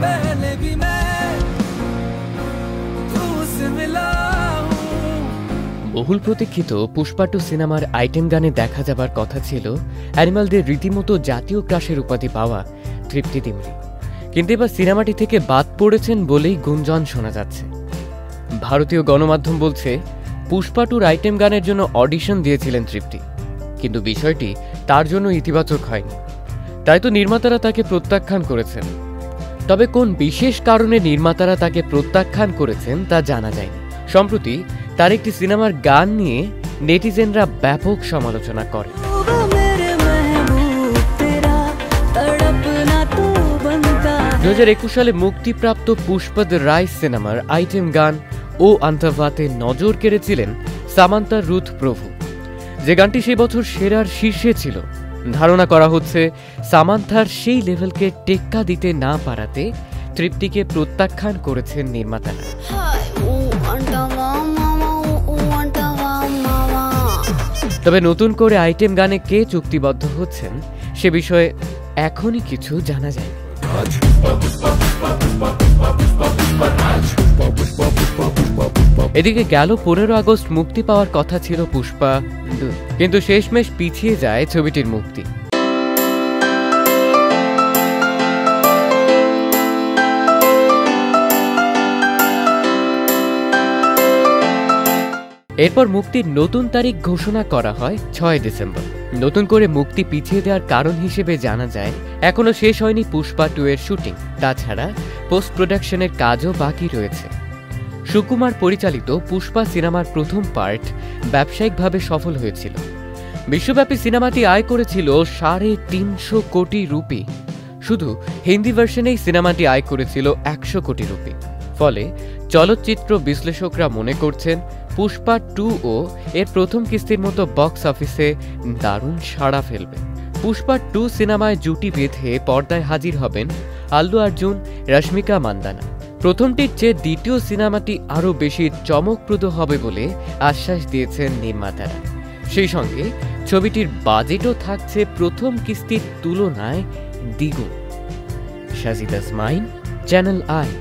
पहले भी मैं तुझसे मिला हूं। বহুল প্রতীক্ষিত পুষ্পা 2 সিনেমার আইটেম গানে দেখা যাবার কথা ছিল অ্যানিমালদের রীতিমতো জাতীয় ক্রাশের উপাধি পাওয়া তৃপ্তি ডিমরি, কিন্তু এবার সিনেমাটি থেকে বাদ পড়েছেন বলেই গুঞ্জন শোনা যাচ্ছে। ভারতীয় গণমাধ্যম বলছে পুষ্পা 2 আইটেম গানের জন্য অডিশন দিয়েছিলেন তৃপ্তি, কিন্তু বিষয়টি তার জন্য ইতিবাচক হয়নি, তাই তো নির্মাতারা তাকে প্রত্যাখ্যান করেছেন। তবে কোন বিশেষ কারণে নির্মাতারা তাকে প্রত্যাখ্যান করেছেন তা জানা যায়নি। সম্প্রতি তার একটি সিনেমার গান নিয়ে নেটিজেনরা ব্যাপক সমালোচনা করে। 2021 সালে মুক্তিপ্রাপ্ত পুষ্পা দ্য রাইস সিনেমার আইটেম গান ও আন্তর্ভাতে নজর কেড়েছিলেন সামান্থা রুথ প্রভু, যে গানটি সেই বছর সেরার শীর্ষে ছিল। ধারণা করা হচ্ছে সামান্থার সেই লেভেলকে টেক্কা দিতে না পারাতে তৃপ্তিকে প্রত্যাখ্যান করেছেন নির্মাতারা। তবে নতুন করে আইটেম গানে কে চুক্তিবদ্ধ হচ্ছেন সে বিষয়ে এখনই কিছু জানা যায়। এদিকে গেল 15 আগস্ট মুক্তি পাওয়ার কথা ছিল পুষ্পা 2, কিন্তু শেষমেশ পিছিয়ে যায় ছবিটির মুক্তি। এরপর মুক্তির নতুন তারিখ ঘোষণা করা হয় 6 ডিসেম্বর। নতুন করে মুক্তি পিছিয়ে দেওয়ার কারণ হিসেবে জানা যায় এখনো শেষ হয়নি পুষ্পা 2 এর শুটিং, তাছাড়া পোস্ট প্রোডাকশনের কাজও বাকি রয়েছে। সুকুমার পরিচালিত পুষ্পা সিনেমার প্রথম পার্ট ব্যবসায়িকভাবে সফল হয়েছিল। বিশ্বব্যাপী সিনেমাটি আয় করেছিল 350 কোটি রুপি। শুধু হিন্দি ভার্সনেই সিনেমাটি আয় করেছিল 100 কোটি রুপি। ফলে চলচ্চিত্র বিশ্লেষকরা মনে করছেন পুষ্পা 2 ও এর প্রথম কিস্তির মতো বক্স অফিসে দারুণ সাড়া ফেলবে। পুষ্পা 2 সিনেমায় জুটি বেঁধে পর্দায় হাজির হবেন আল্লু অর্জুন, রশ্মিকা মান্দানা। প্রথমটির চেয়ে দ্বিতীয় সিনেমাটি আরও বেশি চমকপ্রদ হবে বলে আশ্বাস দিয়েছেন নির্মাতারা। সেই সঙ্গে ছবিটির বাজেটও থাকছে প্রথম কিস্তির তুলনায় দ্বিগুণ। Sajid Asmain, channel I.